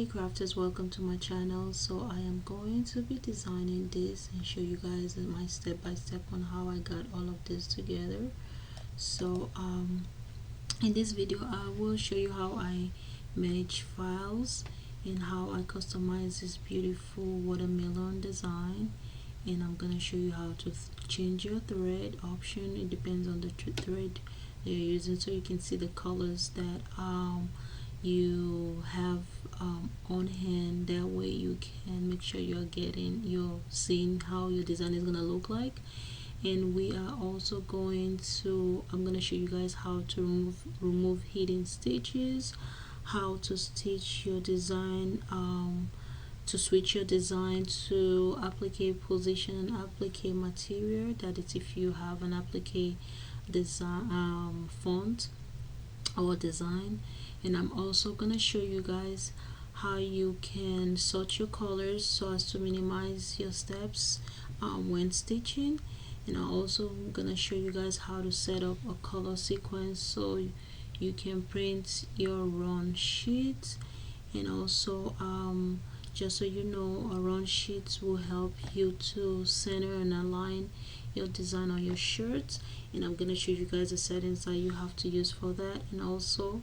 Hey crafters, welcome to my channel. So I am going to be designing this and show you guys my step-by-step on how I got all of this together. So in this video I will show you how I manage files and how I customize this beautiful watermelon design, and I'm gonna show you how to change your thread option. It depends on the thread you're using, so you can see the colors that you have on hand. That way you can make sure you're seeing how your design is gonna look like. And we are also I'm gonna show you guys how to remove hidden stitches, how to stitch your design, to switch your design to applique position and applique material. That is if you have an applique design font or design. And I'm also gonna show you guys how you can sort your colors so as to minimize your steps when stitching. And I'm also gonna show you guys how to set up a color sequence so you can print your run sheets. And also just so you know, run sheets will help you to center and align your design on your shirts. And I'm gonna show you guys the settings that you have to use for that. And also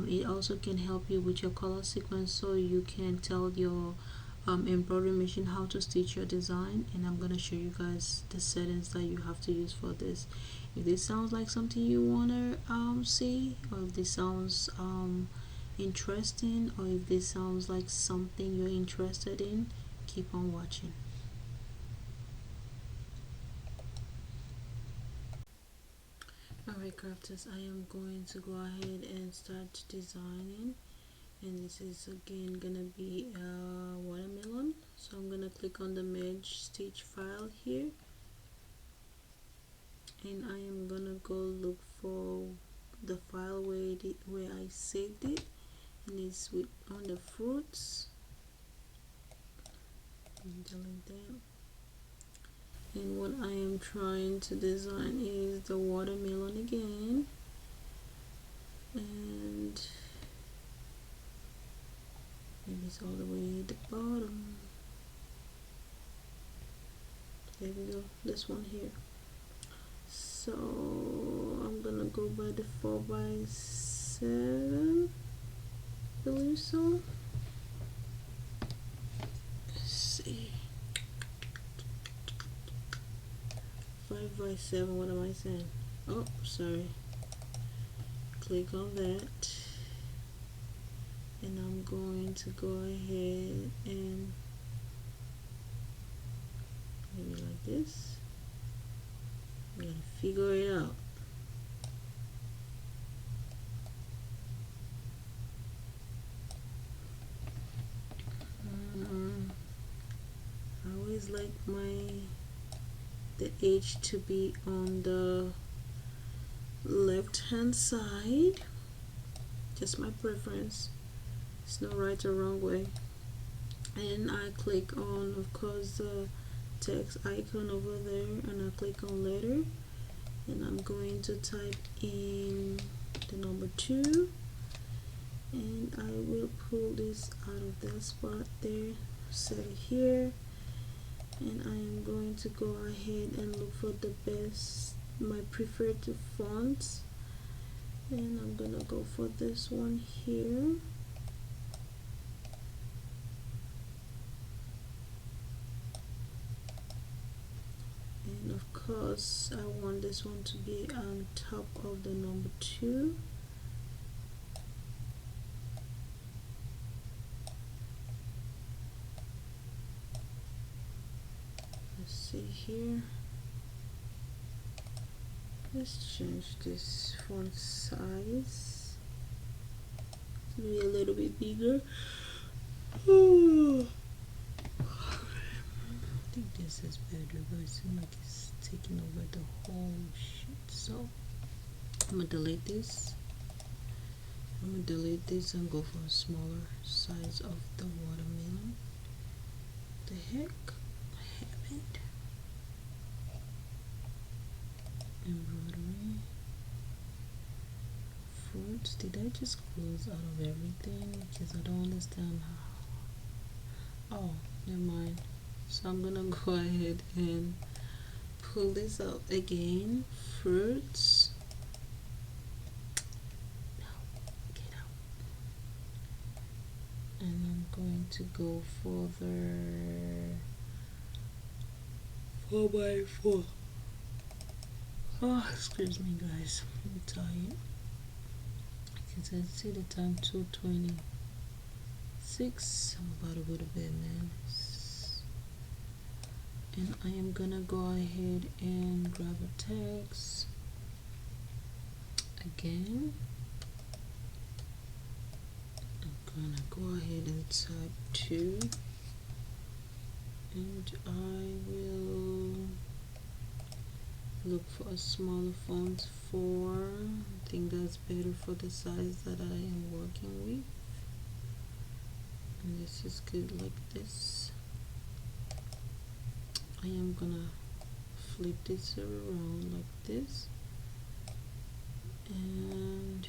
it also can help you with your color sequence so you can tell your embroidery machine how to stitch your design. And I'm gonna show you guys the settings that you have to use for this. If this sounds like something you wanna see, or if this sounds interesting, or if this sounds like something you're interested in, keep on watching. Alright crafters, I am going to go ahead and start designing, and this is again gonna be a watermelon. So I'm gonna click on the merge stitch file here, and I am gonna go look for the file where I saved it, and it's on the fruits, and delete that. And what I am trying to design is the watermelon again, and maybe it's all the way at the bottom. There we go, this one here. So I'm gonna go by the 4x7, I believe so. Let's see, 5x7, what am I saying? Oh, sorry. Click on that, and I'm going to go ahead and maybe like this. We gotta figure it out. I always like the edge to be on the left hand side, just my preference. It's no right or wrong way. And I click on, of course, the text icon over there, and I click on letter, and I'm going to type in the number 2, and I will pull this out of that spot there, set it here, and I am going to go ahead and look for my preferred fonts, and I'm gonna go for this one here. And of course I want this one to be on top of the number 2. Let's see here. Let's change this font size to be a little bit bigger. I think this is better, but it seems like it's taking over the whole shit. So I'm gonna delete this. And go for a smaller size of the watermelon. The heck? I haven't. Embroidery fruit. did I just close out of everything? Because I don't understand how. Oh, never mind. So I'm gonna go ahead and pull this out again. Fruits. No, get out. And I'm going to go further. 4x4. Oh, excuse me, guys. I'm tired. Because I see the time 2:26. I'm about to go to bed, man. And I am gonna go ahead and grab a text again. I'm gonna go ahead and type 2, and I will look for a smaller font. 4. I think that's better for the size that I am working with, and this is good like this. I am gonna flip this around like this, and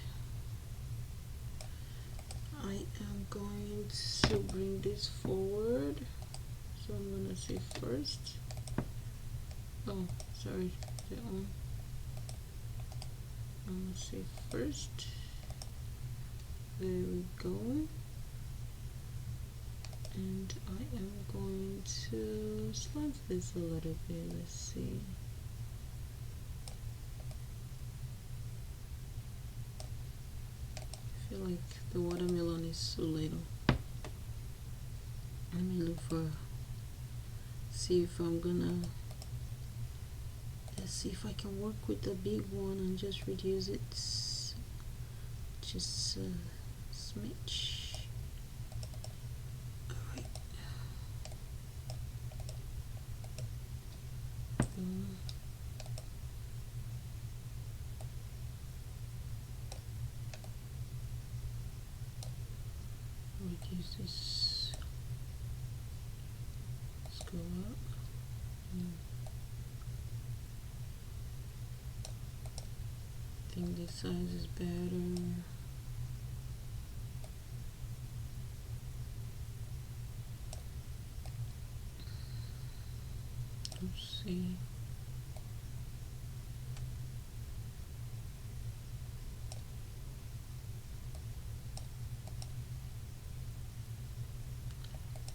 I am going to bring this forward. So I'm gonna say first. Oh, sorry, that one. I'm gonna say first. There we go. And I am going to slant this a little bit. Let's see. I feel like the watermelon is too little. Let me look for, see if I'm gonna, let's see if I can work with the big one and just reduce it just a smidge. Reduce this. Let's go up. I think this size is better. Let's see.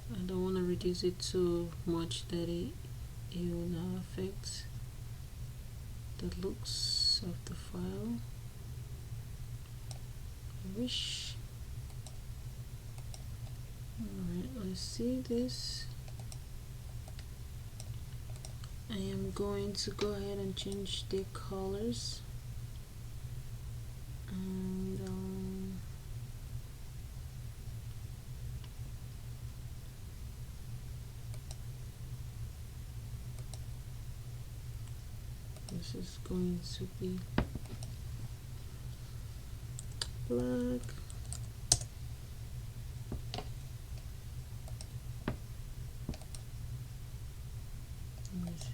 I don't want to reduce it too much that it will not affect the looks of the file. I wish. Alright, let's see this. I am going to go ahead and change the colors, and this is going to be black.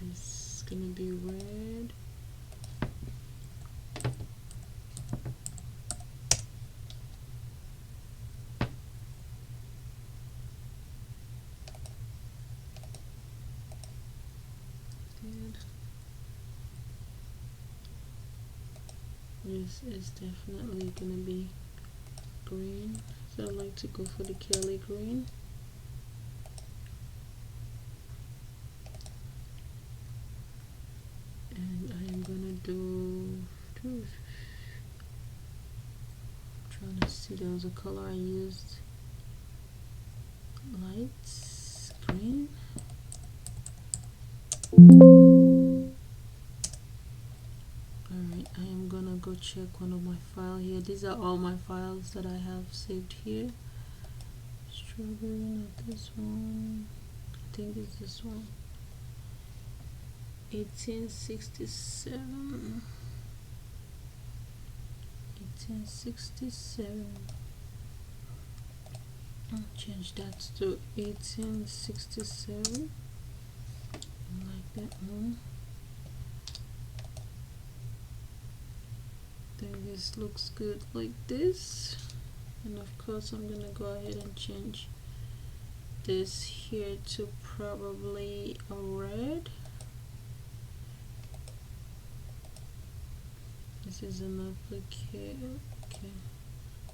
This is gonna be red. Good. This is definitely gonna be green, so I like to go for the Kelly green. And I am gonna do trying to see, there was a color I used, light green. Alright, I am gonna go check one of my files here. These are all my files that I have saved here. Strawberry, not this one. I think it's this one. 1867. 1867. I'll change that to 1867. Like that one. think this looks good like this. And of course I'm gonna go ahead and change this here to probably a red. This is an applique. Okay,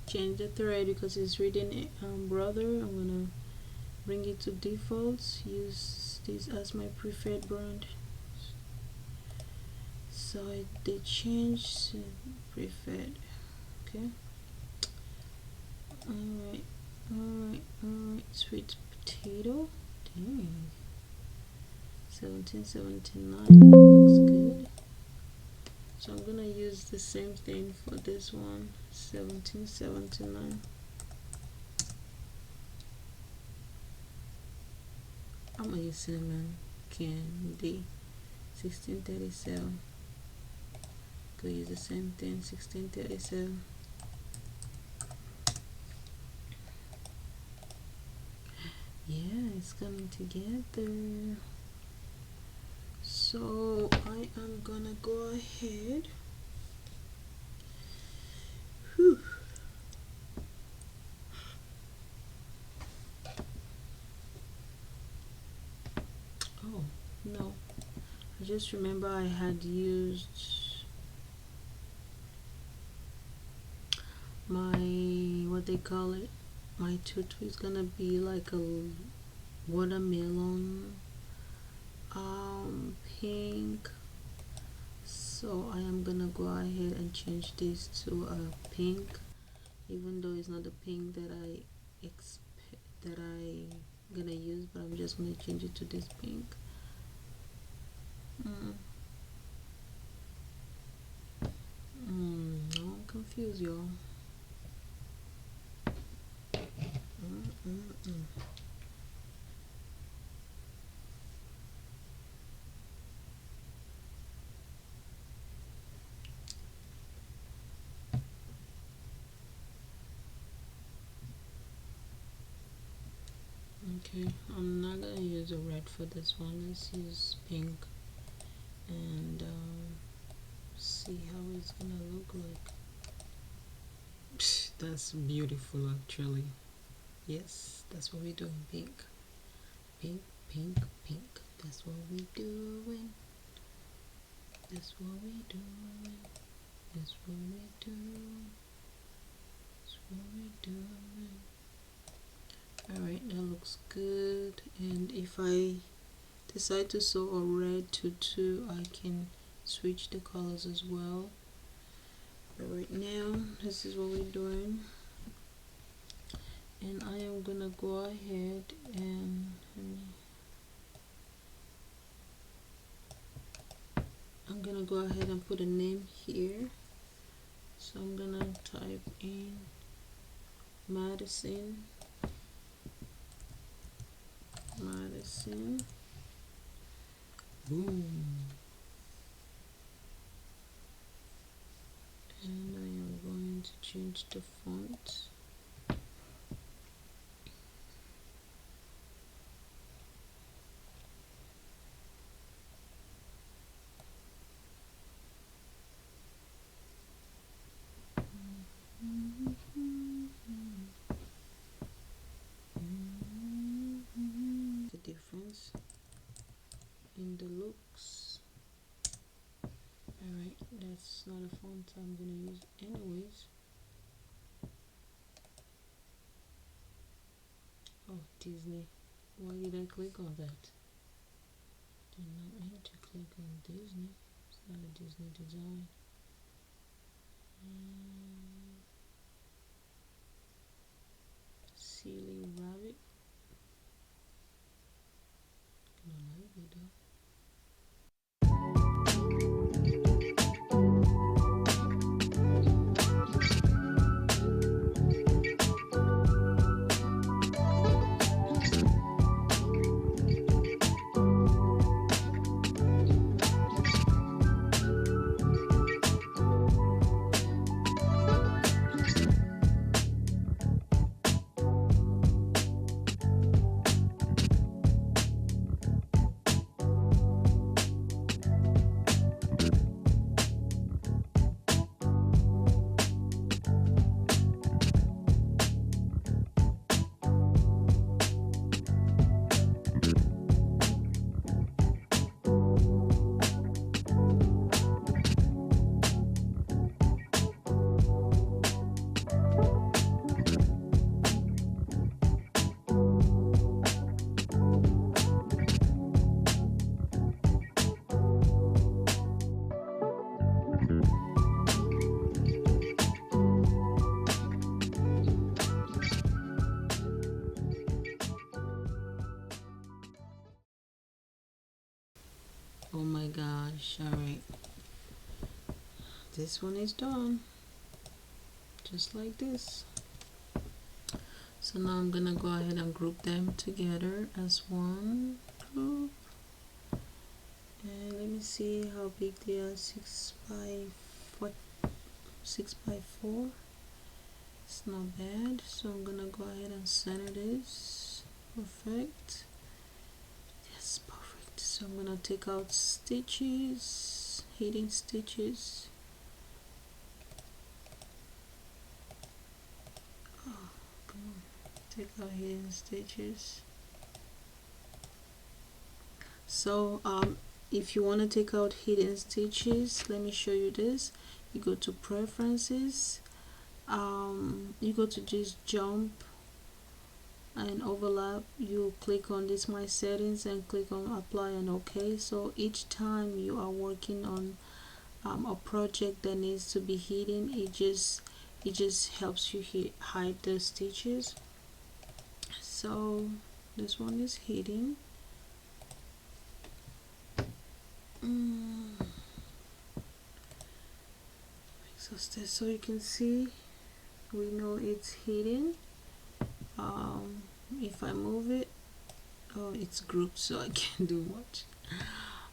change the thread because it's reading brother. I'm gonna bring it to defaults, use this as my preferred brand. So it did change to preferred. Okay, alright, sweet potato. Dang, 1779, that looks good. So I'm gonna use the same thing for this one, 1779. I'm gonna use cinnamon candy, 1637. Go use the same thing, 1637. Yeah, it's coming together. So I am gonna go ahead. Whew. Oh no, I just remember I had used my, what they call it, my tutu is gonna be like a watermelon pink. So I am gonna go ahead and change this to a pink, even though it's not the pink that I gonna use, but I'm just gonna change it to this pink. I'm confused, y'all. Okay, I'm not gonna use a red for this one. Let's use pink and see how it's gonna look like. Psh, that's beautiful, actually. Yes, that's what we're doing. Pink, pink, pink, pink. That's what we're doing. That's what we're doing. That's what we're doing. That's what we're doing. Alright, that looks good. And if I decide to sew a red tutu, I can switch the colors as well. But right now, this is what we're doing. And I am gonna go ahead and I'm gonna go ahead and put a name here. So I'm gonna type in Madison. Boom. And I am going to change the font. The difference in the looks. Alright, that's not a font I'm gonna use anyways. Oh, Disney. Why did I click on that? Did not mean to click on Disney. It's not a Disney design. Silly rabbit. I like it though. Oh my gosh. All right, this one is done just like this. So now I'm gonna go ahead and group them together as one group. And let me see how big they are. 6 by 4. It's not bad. So I'm gonna go ahead and center this. Perfect. Yes, perfect. So I'm gonna take out stitches, hidden stitches. Oh, come on. Take out hidden stitches. So if you want to take out hidden stitches, let me show you this. You go to preferences, you go to this jump and overlap, you click on this my settings and click on apply and OK. So each time you are working on a project that needs to be hidden, it just helps you hide the stitches. So this one is hidden. So you can see, we know it's hidden. If I move it, oh, it's grouped, so I can't do much.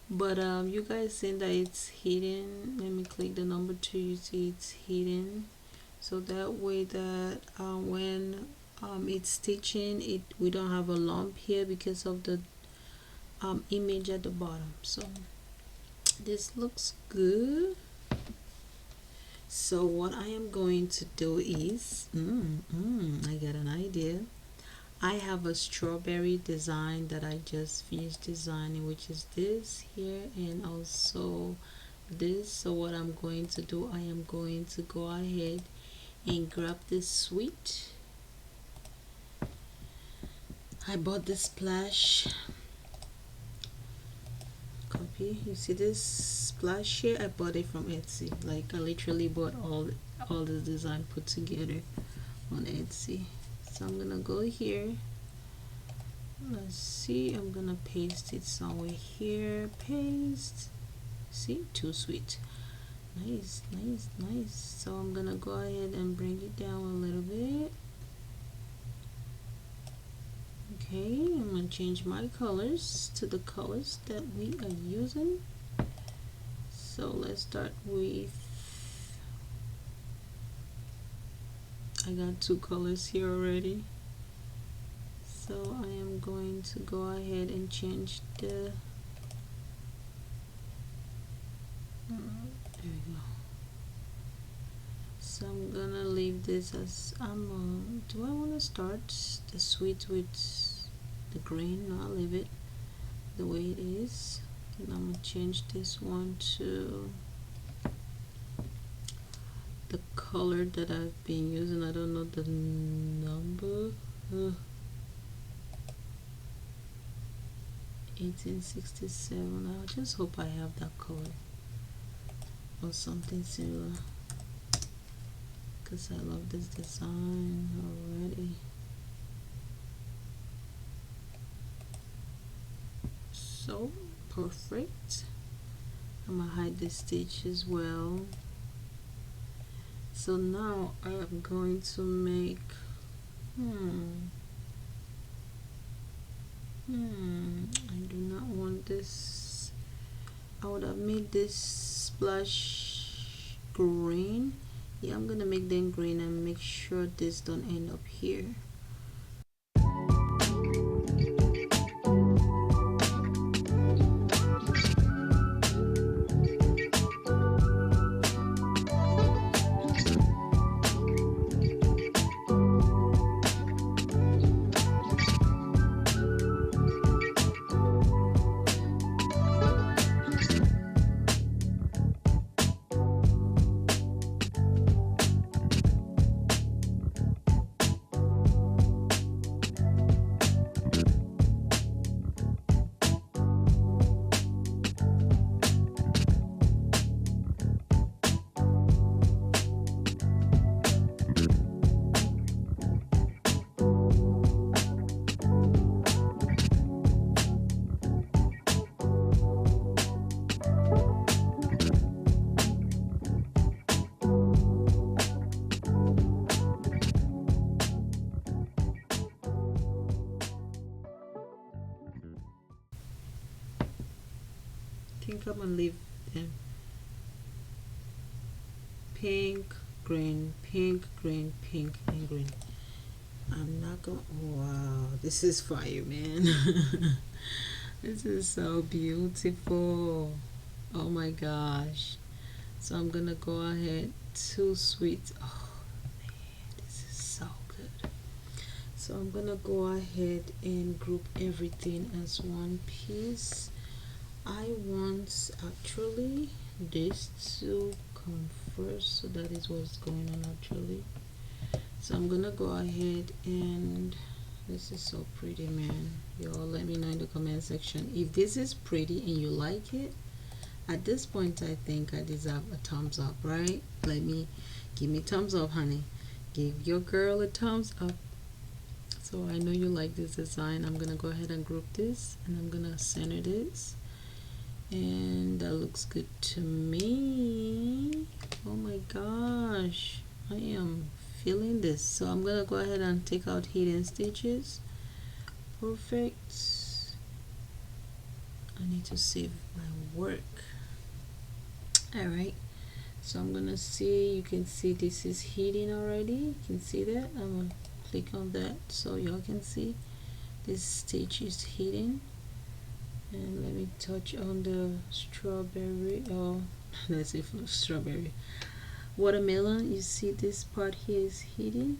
But you guys saying that it's hidden. Let me click the number 2. You see it's hidden, so that way that when it's stitching, we don't have a lump here because of the image at the bottom. So this looks good. So what I am going to do is I got an idea. I have a strawberry design that I just finished designing, which is this here and also this. So what I'm going to do, I am going to go ahead and grab this sweet. I bought this splash. Copy. You see this splash here? I bought it from Etsy. Like I literally bought all the design put together on Etsy. So I'm gonna go here. Let's see. I'm gonna paste it somewhere here. Paste. See, too sweet. Nice, nice, nice. So I'm gonna go ahead and bring it down a little bit. Okay, I'm gonna change my colors to the colors that we are using. So let's start with, I got 2 colors here already. So I am going to go ahead and change the, there we go. So I'm gonna leave this as do I want to start the sweet with the green? No, I'll leave it the way it is. And I'm gonna change this one to the color that I've been using. I don't know the number. 1867. I just hope I have that color or something similar, because I love this design already. So perfect. I'm gonna hide the stitch as well. So now I am going to make I do not want this. I would have made this splash green. Yeah, I'm gonna make them green and make sure this don't end up here. think I'm gonna leave them pink, green, pink, green, pink, and green. I'm not gonna. Wow, this is fire, man. This is so beautiful. Oh my gosh. So I'm gonna go ahead. Too sweet. Oh man, this is so good. So I'm gonna go ahead and group everything as one piece. I want actually this to come first, so that is what's going on actually. So I'm gonna go ahead, and this is so pretty, man. Y'all let me know in the comment section if this is pretty and you like it. At this point I think I deserve a thumbs up, right? Give me thumbs up, honey. Give your girl a thumbs up. So I know you like this design. I'm gonna go ahead and group this, and I'm gonna center this, and that looks good to me. Oh my gosh, I am feeling this. So I'm gonna go ahead and take out hidden stitches. Perfect. I need to save my work. All right, so I'm gonna see, you can see this is hidden already. You can see that. I'm gonna click on that so y'all can see this stitch is hidden. And let me touch on the strawberry, oh let's see, for strawberry, watermelon. You see this part here is hidden.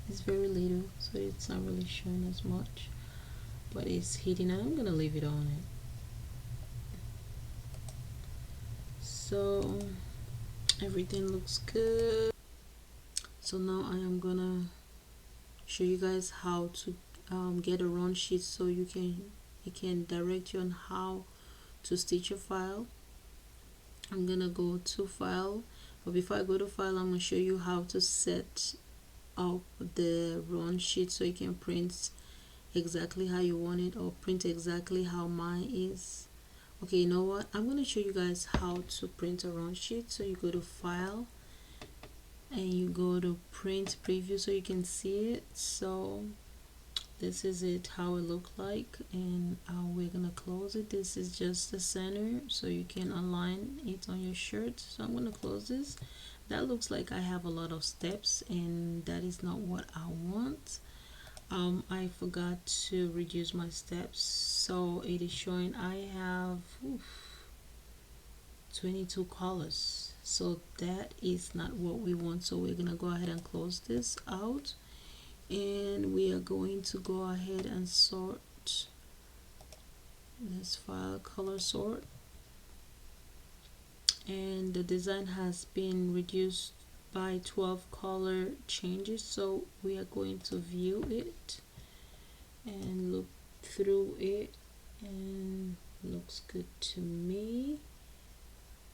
It's very little, so it's not really showing as much, but it's hidden, and I'm gonna leave it on it. So everything looks good. So now I am gonna show you guys how to get a run sheet, so it can direct you on how to stitch your file. I'm gonna go to file, but before I go to file, I'm gonna show you how to set up the run sheet so you can print exactly how you want it, or print exactly how mine is. Okay, you know what, I'm gonna show you guys how to print a run sheet. So you go to file and you go to print preview so you can see it. So this is it, how it look like, and we're gonna close it. This is just the center so you can align it on your shirt. So I'm gonna close this. That looks like I have a lot of steps, and that is not what I want. I forgot to reduce my steps, so it is showing I have 22 colors, so that is not what we want. So we're gonna go ahead and close this out, and we are going to go ahead and sort this file, color sort, and the design has been reduced by 12 color changes. So we are going to view it and look through it, and looks good to me.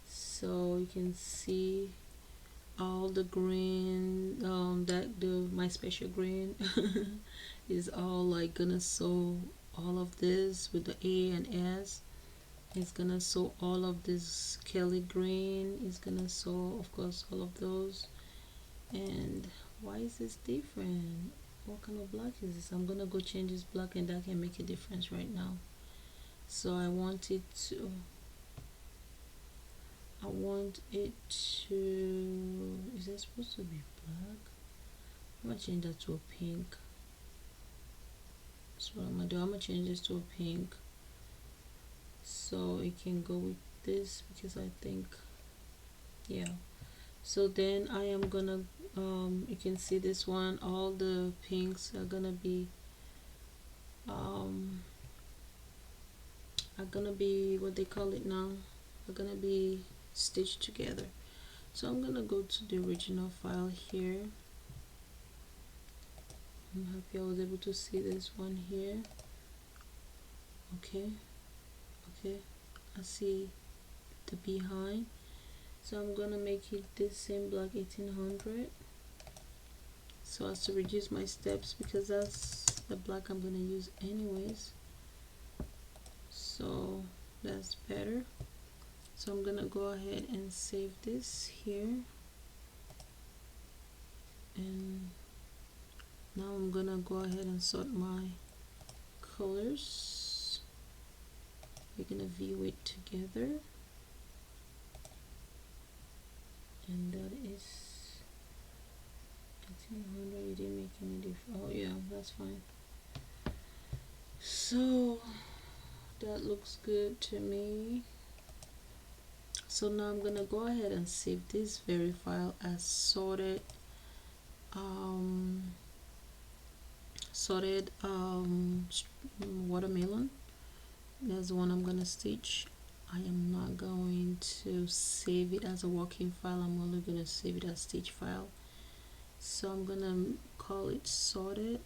So you can see all the green, my special green is all like gonna sew all of this with the A and S. It's gonna sew all of this Kelly green. It's gonna sew, of course, all of those. And why is this different? What kind of black is this? I'm gonna go change this black, and that can make a difference right now. So I want it to is that supposed to be black? I'm gonna change that to a pink. So what I'm gonna do, I'm gonna change this to a pink so it can go with this, because I think, yeah. So then I am gonna you can see this one, all the pinks are gonna be what they call it now, are gonna be stitched together. So I'm gonna go to the original file here. I'm happy I was able to see this one here. Okay, I see the behind. So I'm gonna make it the same black 1800, so as to reduce my steps, because that's the black I'm gonna use anyways. So that's better. So I'm gonna go ahead and save this here, and now I'm gonna go ahead and sort my colors. We're gonna view it together, and that is 1800. You didn't make any difference. Oh yeah, that's fine. So that looks good to me. So now I'm gonna go ahead and save this very file as sorted watermelon. That's the one I'm gonna stitch. I am not going to save it as a working file. I'm only gonna save it as stitch file. So I'm gonna call it sorted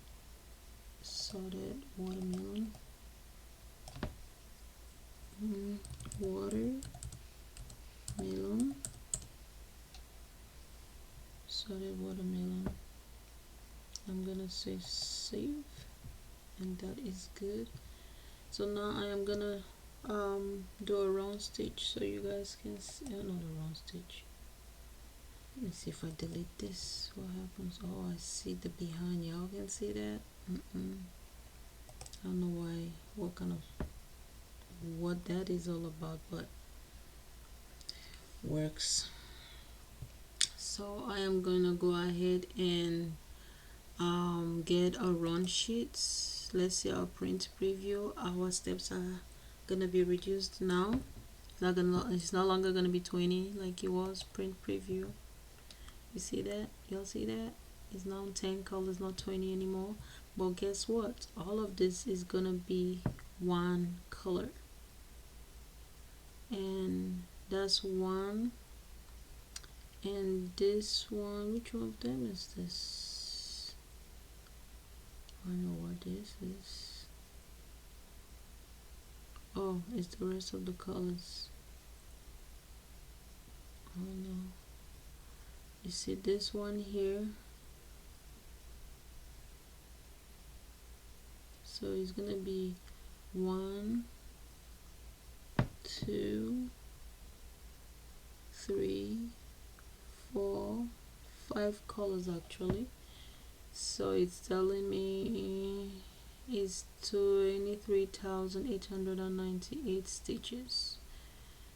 watermelon. Watermelon, sorted watermelon. I'm gonna say save, and that is good. So now I am gonna do a round stitch so you guys can see. Oh, not a round stitch. Let me see if I delete this, what happens. Oh, I see the behind. Y'all can see that. I don't know why, what that is all about, but works. So I am gonna go ahead and get a run sheet. Let's see our print preview. Our steps are gonna be reduced now. It's no longer gonna be 20 like it was print preview. You see that? Y'all see that? It's now 10 colors, not 20 anymore. But guess what? All of this is gonna be one color, and that's one. And this one, which one of them is this? I know what this is. Oh, it's the rest of the colors. Oh no. You see this one here? So it's gonna be 1, 2, 3, 4, 5 colors actually. So it's telling me is 23,898 stitches.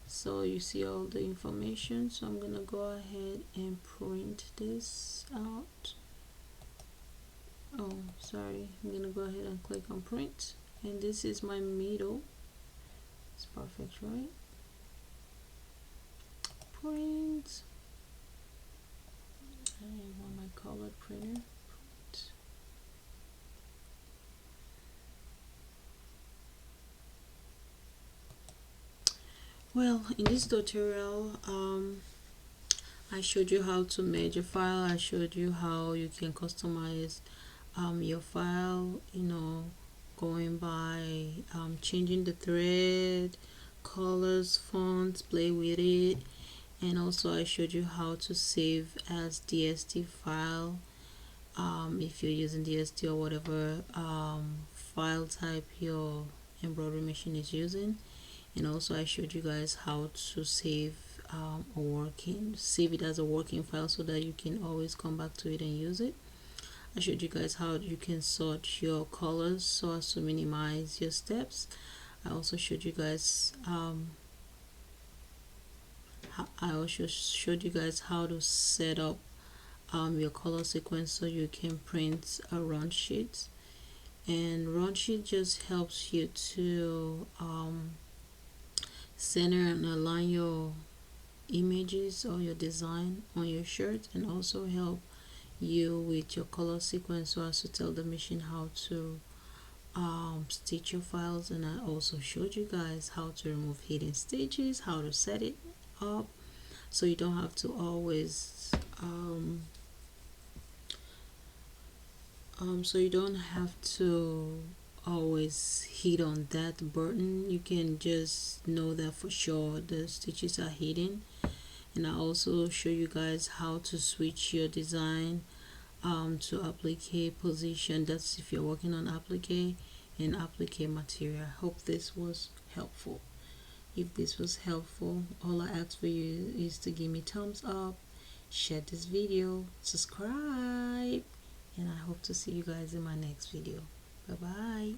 So you see all the information. So I'm gonna go ahead and print this out. Oh, sorry. I'm gonna go ahead and click on print, and this is my middle. It's perfect, right? Print. I want my colored printer. Print. Well, in this tutorial, I showed you how to merge a file. I showed you how you can customize your file, going by changing the thread, colors, fonts, play with it. And also I showed you how to save as DST file if you're using DST or whatever file type your embroidery machine is using. And also I showed you guys how to save save it as a working file so that you can always come back to it and use it. I showed you guys how you can sort your colors so as to minimize your steps. I also showed you guys how to set up your color sequence so you can print a run sheet. And run sheet just helps you to center and align your images or your design on your shirt, and also help you with your color sequence so as to tell the machine how to stitch your files. And I also showed you guys how to remove hidden stitches, how to set it up so you don't have to always hit on that button. You can just know that for sure the stitches are hidden. And I also show you guys how to switch your design to applique position. That's if you're working on applique and applique material. I hope this was helpful. If this was helpful, all I ask for you is to give me thumbs up, share this video, subscribe, and I hope to see you guys in my next video. Bye bye.